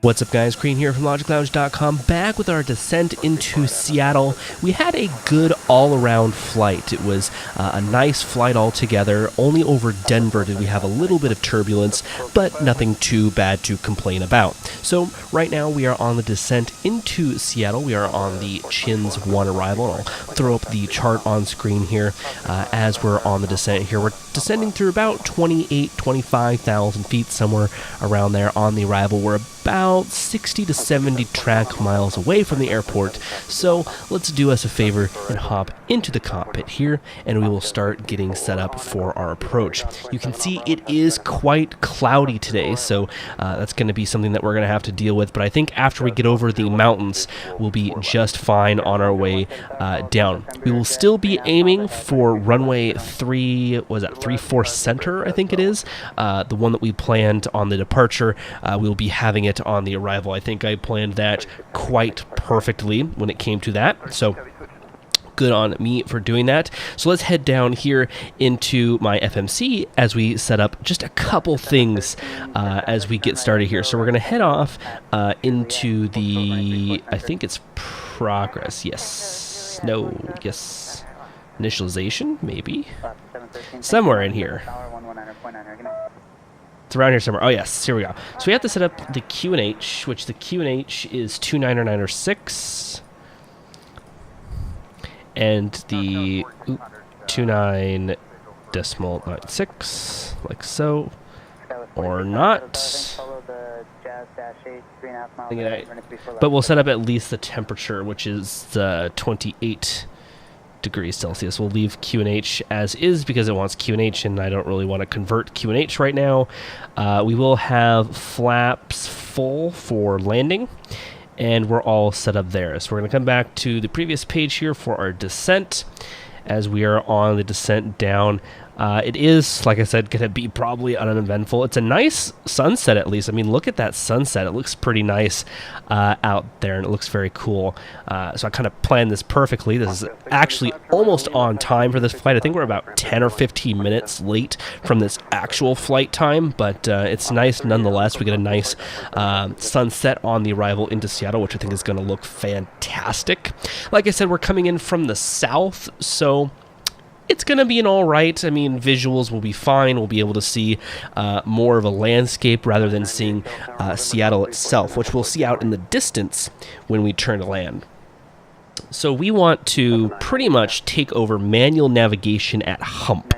What's up guys, Green here from LogicLounge.com, back with our descent into Seattle. We had a good all-around flight. It was a nice flight altogether. Only over Denver did we have a little bit of turbulence, but nothing too bad to complain about. So right now we are on the descent into Seattle. We are on the Chins 1 arrival. I'll throw up the chart on screen here as we're on the descent here. We're descending through about 25,000 feet, somewhere around there on the arrival. We're about 60 to 70 track miles away from the airport, so let's do us a favor and hop into the cockpit here, and we will start getting set up for our approach. You can see it is quite cloudy today, so that's going to be something that we're going to have to deal with, but I think after we get over the mountains, we'll be just fine on our way down. We will still be aiming for runway 34 center, I think it is, the one that we planned on the departure. We'll be having it on the arrival. I think I planned that quite perfectly when it came to that, so good on me for doing that. So let's head down here into my FMC as we set up just a couple things as we get started here. So we're going to head off into the, I think it's progress, yes, no, yes, initialization, maybe, somewhere in here. It's around here somewhere. Oh, yes. Here we go. So we have to set up the QNH, which the QNH is 29906. And the 29.96, like so. Or not. But we'll set up at least the temperature, which is 28 degrees Celsius. We'll leave QNH as is because it wants QNH, and I don't really want to convert QNH right now. We will have flaps full for landing, and we're all set up there. So we're going to come back to the previous page here for our descent as we are on the descent down. It is, like I said, going to be probably uneventful. It's a nice sunset, at least. I mean, look at that sunset. It looks pretty nice out there, and it looks very cool. So I kind of planned this perfectly. This is actually almost on time for this flight. I think we're about 10 or 15 minutes late from this actual flight time, but it's nice nonetheless. We get a nice sunset on the arrival into Seattle, which I think is going to look fantastic. Like I said, we're coming in from the south, so it's going to be an all right. I mean, visuals will be fine. We'll be able to see more of a landscape rather than seeing Seattle itself, which we'll see out in the distance when we turn to land. So we want to pretty much take over manual navigation at Hump,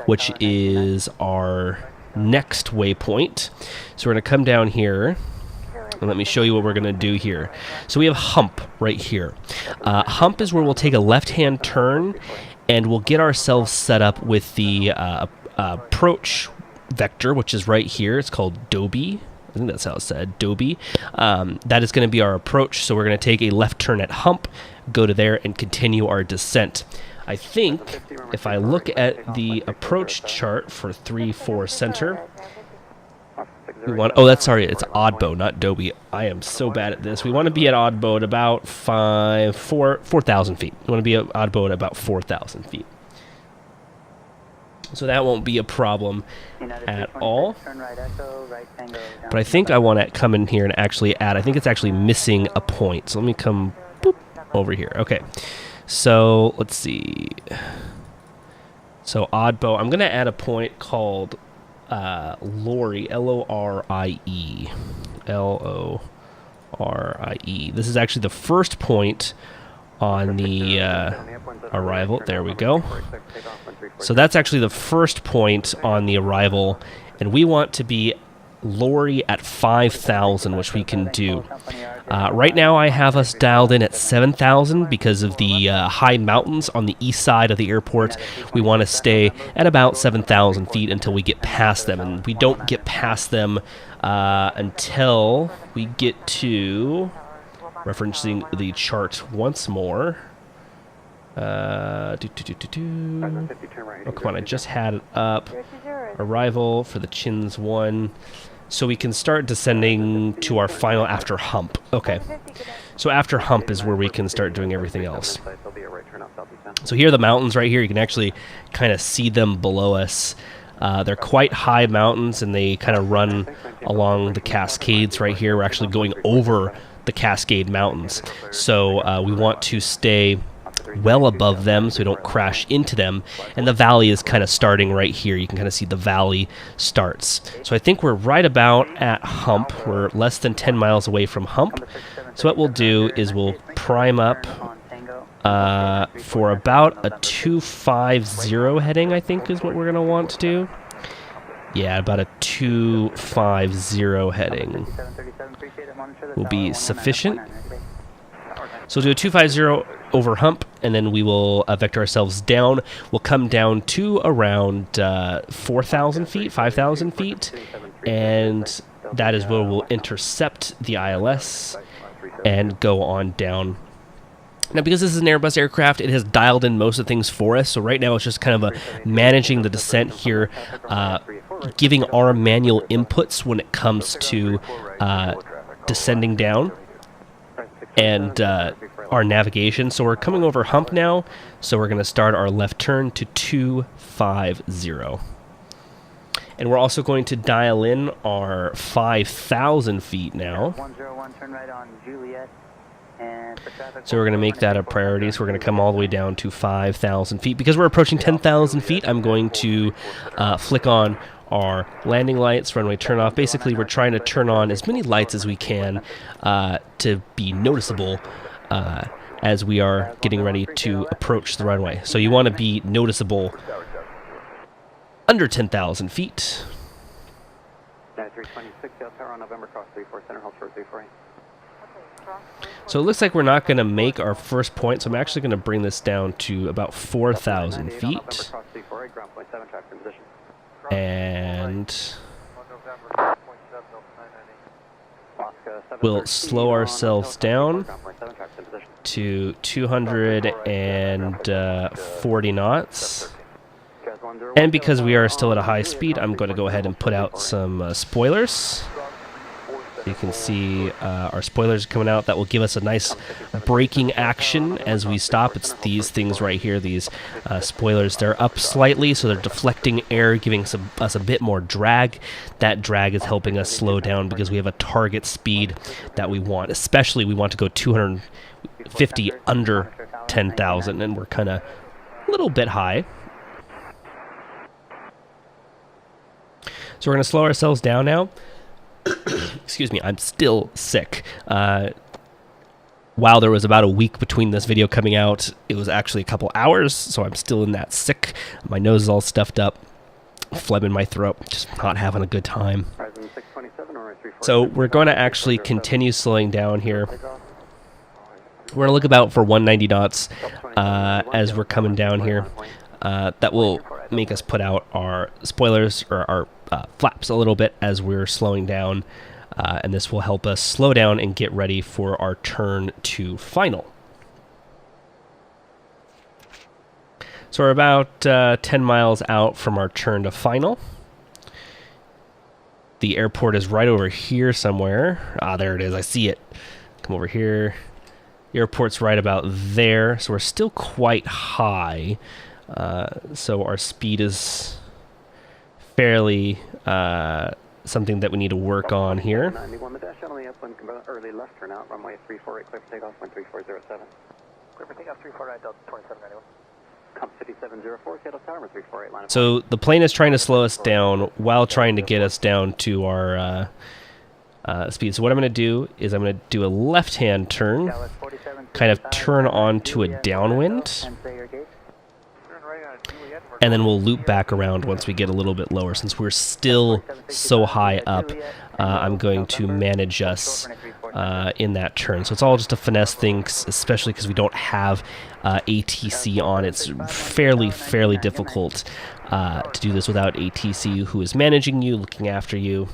which is our next waypoint. So we're going to come down here, and let me show you what we're going to do here. So we have Hump right here. Hump is where we'll take a left-hand turn, and we'll get ourselves set up with the approach vector, which is right here. It's called Dobie. I think that's how it's said, Dobie. That is going to be our approach. So we're going to take a left turn at Hump, go to there, and continue our descent. I think if I look at the approach chart for 3-4 center, we want, oh, that's, sorry, it's Oddbow, not Dobie. I am so bad at this. We want to be at Oddbow at about 4,000 feet. We want to be at Oddbow at about 4,000 feet. So that won't be a problem at all. But I think I want to come in here and actually add, I think it's actually missing a point. So let me come boop, over here. Okay. So let's see. So Oddbow, I'm going to add a point called Lorie, L-O-R-I-E. L-O-R-I-E. This is actually the first point on the arrival. There we go. So that's actually the first point on the arrival, and we want to be Lorie at 5,000, which we can do. Right now I have us dialed in at 7,000 because of the high mountains on the east side of the airport. We want to stay at about 7,000 feet until we get past them, and we don't get past them until we get to, referencing the chart once more, oh come on, I just had it up, arrival for the Chins 1. So we can start descending to our final after Hump. Okay. So after Hump is where we can start doing everything else. So here are the mountains right here. You can actually kind of see them below us. They're quite high mountains, and they kind of run along the Cascades right here. We're actually going over the Cascade Mountains, so we want to stay well above them so we don't crash into them. And the valley is kind of starting right here. You can kind of see the valley starts. So I think we're right about at Hump. We're less than 10 miles away from Hump. So what we'll do is we'll prime up for about a 250 heading, I think is what we're going to want to do. Yeah, about a 250 heading will be sufficient. So we'll do a 250 over Hump, and then we will vector ourselves down. We'll come down to around 4,000 feet, 5,000 feet, and that is where we'll intercept the ILS and go on down. Now, because this is an Airbus aircraft, it has dialed in most of the things for us, so right now it's just kind of managing the descent here, giving our manual inputs when it comes to descending down, and our navigation. So we're coming over Hump now, so we're going to start our left turn to 250. And we're also going to dial in our 5,000 feet now. 101, turn right on Juliet. So we're going to make that a priority. So we're going to come all the way down to 5,000 feet. Because we're approaching 10,000 feet, I'm going to flick on our landing lights, runway turn off. Basically, we're trying to turn on as many lights as we can to be noticeable as we are getting ready to approach the runway. So you want to be noticeable under 10,000 feet. 326, Tower, November, cross 34, center, hold short 34. So it looks like we're not going to make our first point, so I'm actually going to bring this down to about 4,000 feet. And we'll slow ourselves down to 240 knots. And because we are still at a high speed, I'm going to go ahead and put out some spoilers. You can see our spoilers coming out. That will give us a nice braking action as we stop. It's these things right here, these spoilers. They're up slightly, so they're deflecting air, giving us a bit more drag. That drag is helping us slow down because we have a target speed that we want. Especially we want to go 250 under 10,000, and we're kind of a little bit high. So we're going to slow ourselves down now. Excuse me, I'm still sick. While there was about a week between this video coming out, it was actually a couple hours, so I'm still in that sick. My nose is all stuffed up, phlegm in my throat, just not having a good time. So we're going to actually continue slowing down here. We're going to look about for 190 knots as we're coming down here. That will make us put out our spoilers, or our flaps a little bit as we're slowing down, and this will help us slow down and get ready for our turn to final. So we're about 10 miles out from our turn to final. The airport is right over here somewhere. Ah, there it is. I see it. Come over here. The airport's right about there, so we're still quite high. So our speed is fairly something that we need to work on here. 91, the dash only up when early left turn out, runway 348, clear for takeoff, 13407. Clear for takeoff, 348, Delta 2791. Comp City 704, Seattle Tower, 348, line of So the plane is trying to slow us down while trying to get us down to our speed. So what I'm going to do is I'm going to do a left-hand turn, kind of turn onto a downwind, and then we'll loop back around once we get a little bit lower. Since we're still so high up, I'm going to manage us in that turn. So it's all just a finesse thing, especially because we don't have ATC on. It's fairly difficult to do this without ATC, who is managing you, looking after you.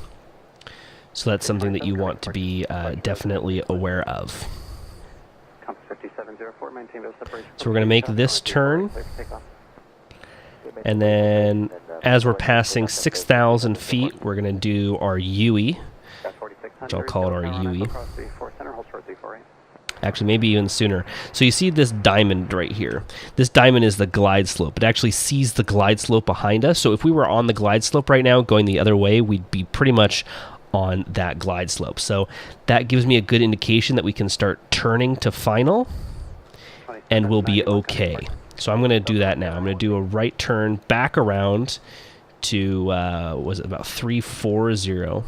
So that's something that you want to be definitely aware of. So we're going to make this turn. And then as we're passing 6,000 feet, we're going to do our UE, which I'll call it our UE. Actually, maybe even sooner. So you see this diamond right here. This diamond is the glide slope. It actually sees the glide slope behind us. So if we were on the glide slope right now, going the other way, we'd be pretty much on that glide slope. So that gives me a good indication that we can start turning to final, and we'll be okay. So I'm going to do that now. I'm going to do a right turn back around to, was it about 340?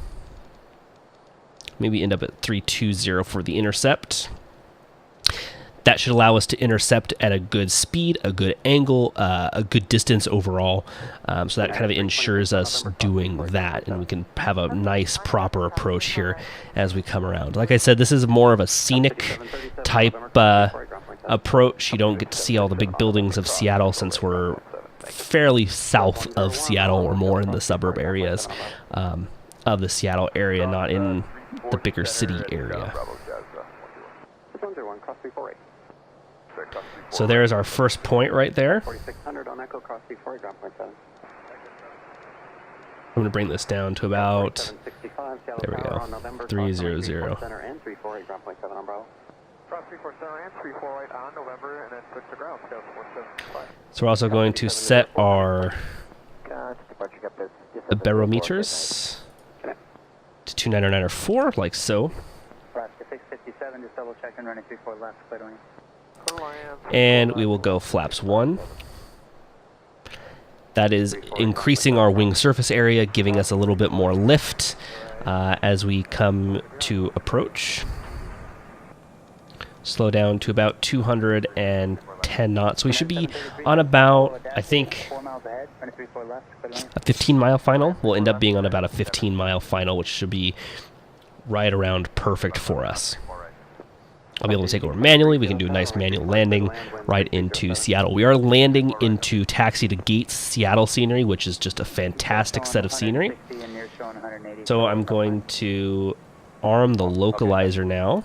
Maybe end up at 320 for the intercept. That should allow us to intercept at a good speed, a good angle, a good distance overall. So that kind of ensures us doing that, and we can have a nice, proper approach here as we come around. Like I said, this is more of a scenic type approach. You don't get to see all the big buildings of Seattle since we're fairly south of Seattle, or more in the suburb areas of the Seattle area, not in the bigger city area. So there's our first point right there. 4600 on Echo Cross C4, ground point 7. I'm going to bring this down to about, there we go, 300. Center and 348, ground point 7 on Bravo. Cross 34 center and 348 on November, and then switch to ground, Scale 475. So we're also going to set our barometers to 2994, like so. Nebraska 657, just double check and running 34 left, clear lane. And we will go flaps 1. That is increasing our wing surface area, giving us a little bit more lift as we come to approach. Slow down to about 210 knots. We should be on about, I think, a 15-mile final. We'll end up being on about a 15-mile final, which should be right around perfect for us. I'll be able to take over manually. We can do a nice manual landing right into Seattle. We are landing into taxi to gates Seattle scenery, which is just a fantastic set of scenery. So I'm going to arm the localizer now.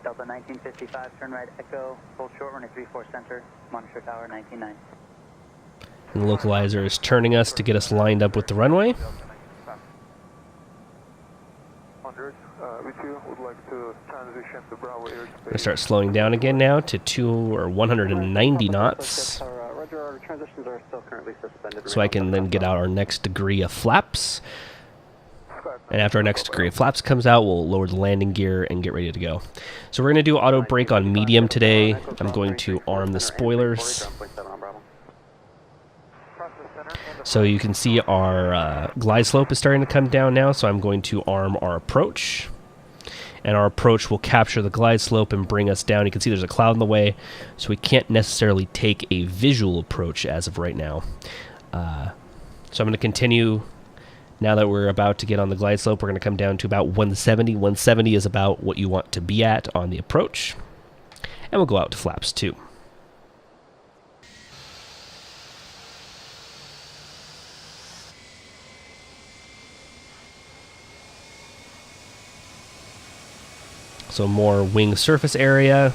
Delta 1955, turn right Echo, hold short, running 34 center, monitor tower 199. And the localizer is turning us to get us lined up with the runway. We're going to start slowing down again now to 190 knots. So I can then get out our next degree of flaps. And after our next degree of flaps comes out, we'll lower the landing gear and get ready to go. So we're going to do auto brake on medium today. I'm going to arm the spoilers. So you can see our glide slope is starting to come down now, so I'm going to arm our approach. And our approach will capture the glide slope and bring us down. You can see there's a cloud in the way, so we can't necessarily take a visual approach as of right now. So I'm going to continue. Now that we're about to get on the glide slope, we're going to come down to about 170. 170 is about what you want to be at on the approach. And we'll go out to flaps 2. So more wing surface area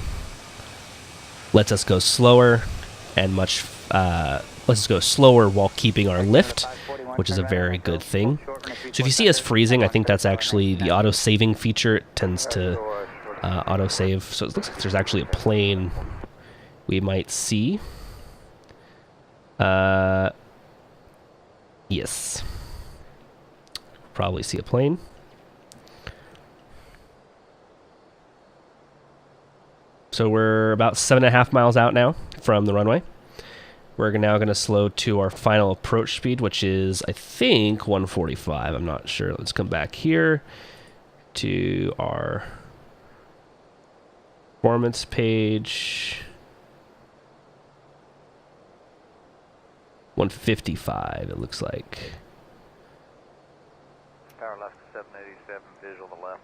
lets us go slower and lets us go slower while keeping our lift, which is a very good thing. So if you see us freezing, I think that's actually the auto-saving feature. It tends to auto-save. So it looks like there's actually a plane we might see. Yes. Probably see a plane. So we're about 7.5 miles out now from the runway. We're now going to slow to our final approach speed, which is, I think, 145. I'm not sure. Let's come back here to our performance page. 155, it looks like. Tower left 787, visual to the left.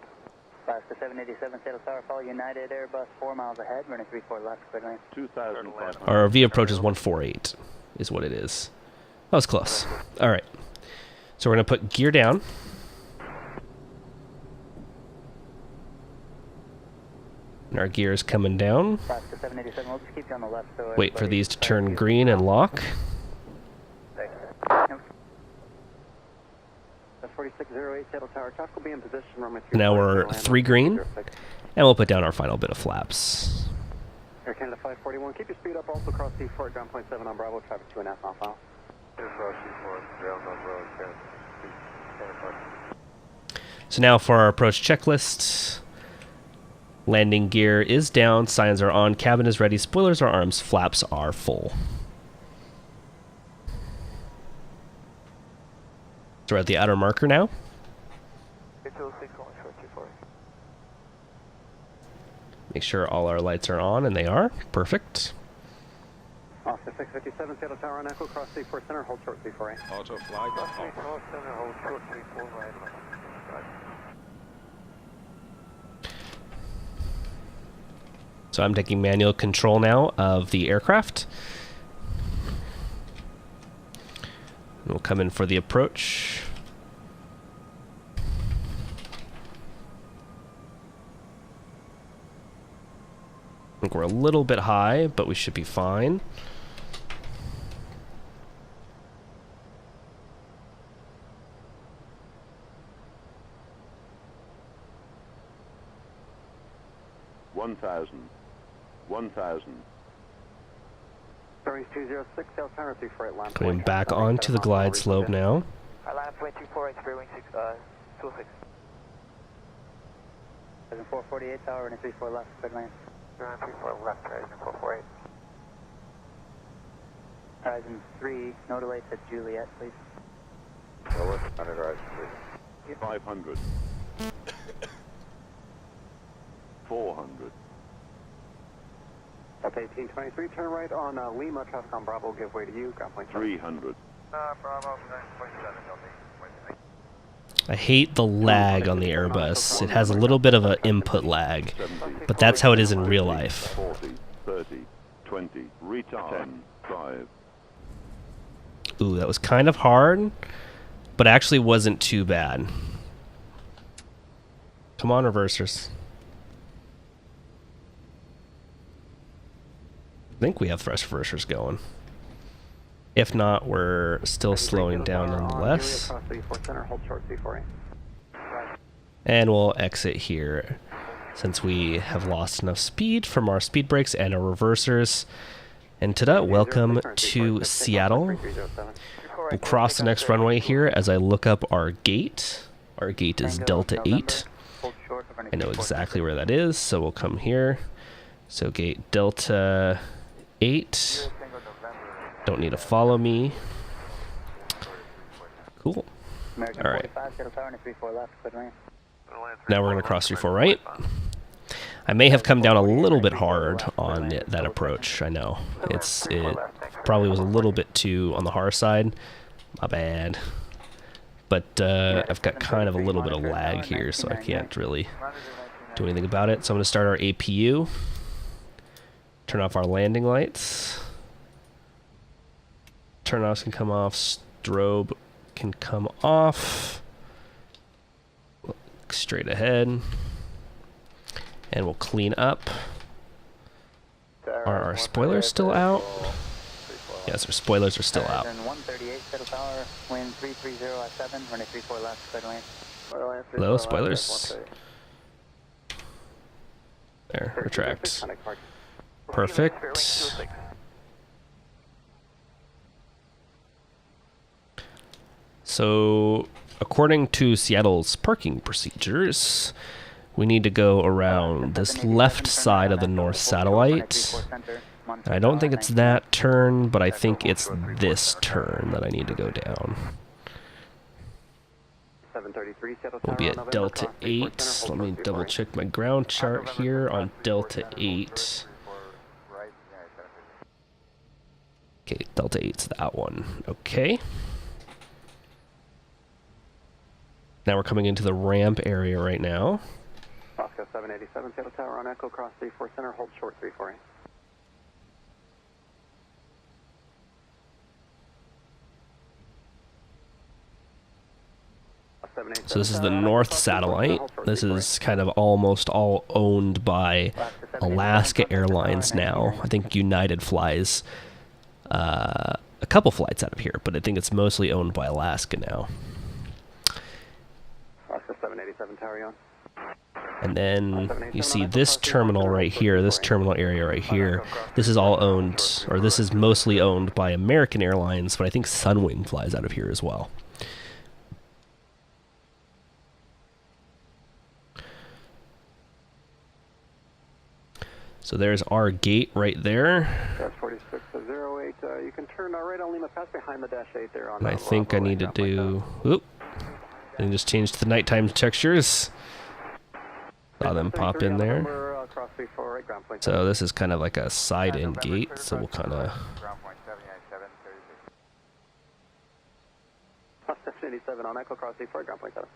Last to 787, Seattle Tower, follow United Airbus 4 miles ahead, running 34 left, clear lane. 2,500. Our V approach is 148, is what it is. That was close. All right. So we're going to put gear down. And our gear is coming down. Last to 787, we'll just keep you on the left. So wait for these to turn green and lock. 4608, Seattle Tower, Chalk will be in position. Now we're 3 green. And we'll put down our final bit of flaps. Air Canada 541, keep your speed up, also cross C4 at ground point 7 on Bravo, traffic 2.5 miles an hour. So now for our approach checklist. Landing gear is down, signs are on, cabin is ready, spoilers are arms, flaps are full. So we're at the outer marker now. Make sure all our lights are on, and they are. Perfect. Oscar 657, Seattle Tower on Echo, cross C4 center, hold short C4A. Auto flight. Cross C4 center, hold short C4 right. So I'm taking manual control now of the aircraft. We'll come in for the approach. I think we're a little bit high, but we should be fine. Bearings 206, Seattle Tower 348, line. Coming back onto the glide slope now. Line 248, bearing 206. 448 tower and 34 left, good lane. 34 left, horizon 448. Horizon 3, no delay to Juliet, please. Lower, under horizon 3. 500. 400. Up 1823, turn right on Lima, traffic on Bravo, give way to you, ground point 300. Bravo 9.7, I hate the lag on the Airbus. It has a little bit of an input lag, but that's how it is in real life. 40, 30, 20, retard. 10, 5. Ooh, that was kind of hard, but actually wasn't too bad. Come on, reversers. I think we have thrust reversers going. If not, we're still slowing down nonetheless. And we'll exit here since we have lost enough speed from our speed brakes and our reversers. And ta-da, welcome to Seattle. We'll cross the next runway here as I look up our gate. Our gate is Delta 8. I know exactly where that is, so we'll come here. So gate Delta 8. Don't need to follow me. Cool. All right. Now we're going to cross 34 right. I may have come down a little bit hard on that approach. I know. It probably was a little bit too on the hard side. My bad. But I've got kind of a little bit of lag here, so I can't really do anything about it. So I'm going to start our APU. Turn off our landing lights. Turn-offs can come off. Strobe can come off. Look straight ahead. And we'll clean up. Are our spoilers still out? Yes, our spoilers are still out. 138, Seattle Tower, wind 330 at 7, running 34 left, clear lane. Hello, spoilers. There, retract. Perfect. So, according to Seattle's parking procedures, we need to go around this left side of the north satellite. I don't think it's that turn, but I think it's this turn that I need to go down. We'll be at Delta 8. Let me double check my ground chart here on Delta 8. Okay, Delta 8's that one. Okay. Now we're coming into the ramp area right now. Oscar 787, Seattle Tower on Echo, cross 34 center, hold short 34. So this is the north satellite. This is kind of almost all owned by Alaska Airlines now. I think United flies a couple flights out of here, but I think it's mostly owned by Alaska now. Oscar 787 Tower, you on? And then you see this terminal right here, this terminal area right here. This is all owned, or this is mostly owned by American Airlines, but I think Sunwing flies out of here as well. So there's our gate right there. That's 4608. You can turn right on Lima Pass behind the dash 8 there. And I think I need to do... Oop. And just change to the nighttime textures. Saw them pop in there. So this is kind of like a side-in gate, so we'll kind of... Plus 87 on Echo Cross 34, ground point 7.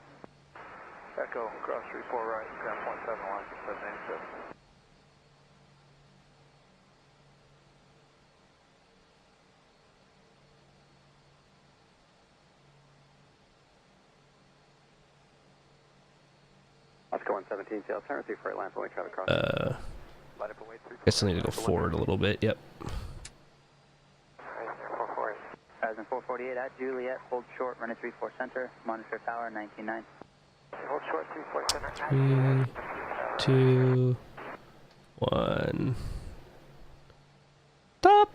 Echo, cross 34 right, ground point 7, line 787. Let's go 117, Seattle Tower, 34 line for traffic cross. I guess I need to go forward a little bit, yep. Horizon 448 at Juliet, hold short, running 34 center, monitor tower 199. Hold short, 34 center. 3, 2, 1. Stop!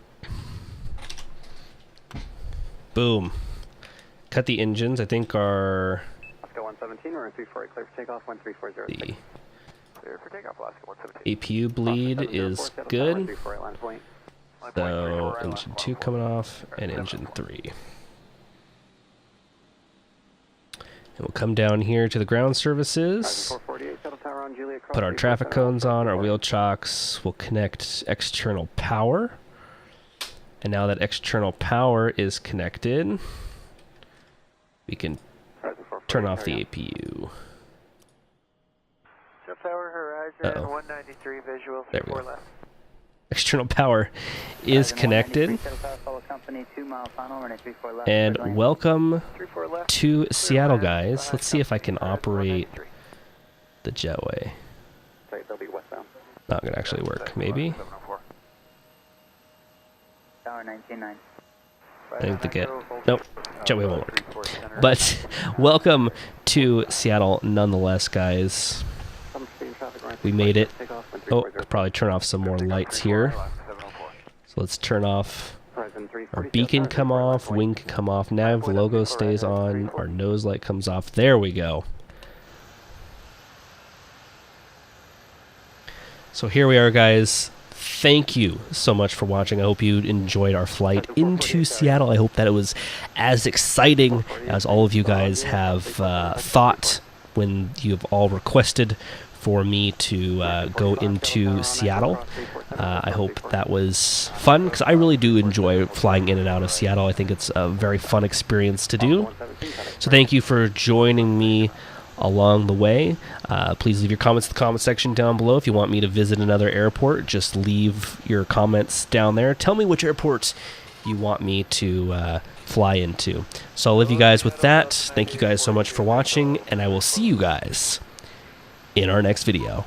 Boom. Cut the engines, I think our... Let's go 117, we're in 348, clear for takeoff, 13406. Clear for takeoff, Alaska 117. APU bleed is good. So engine 2 coming off and engine 3. And we'll come down here to the ground services. Put our traffic cones on, our wheel chocks. We'll connect external power. And now that external power is connected, we can turn off the APU. Tower Horizon 193 visual. There we go. External power is connected. And welcome to Seattle, guys. Let's see if I can operate the jetway. Not gonna actually work, maybe. I think the get. Nope, jetway won't work. But welcome to Seattle, nonetheless, guys. We made it. Oh, could probably turn off some more lights here. So let's turn off our beacon, come off, wing can come off, nav logo stays on, our nose light comes off. There we go. So here we are, guys. Thank you so much for watching. I hope you enjoyed our flight into Seattle. I hope that it was as exciting as all of you guys have thought when you've all requested for me to go into Seattle. I hope that was fun, because I really do enjoy flying in and out of Seattle. I think it's a very fun experience to do. So thank you for joining me along the way. Please leave your comments in the comment section down below. If you want me to visit another airport, just leave your comments down there. Tell me which airports you want me to fly into. So I'll leave you guys with that. Thank you guys so much for watching, and I will see you guys in our next video.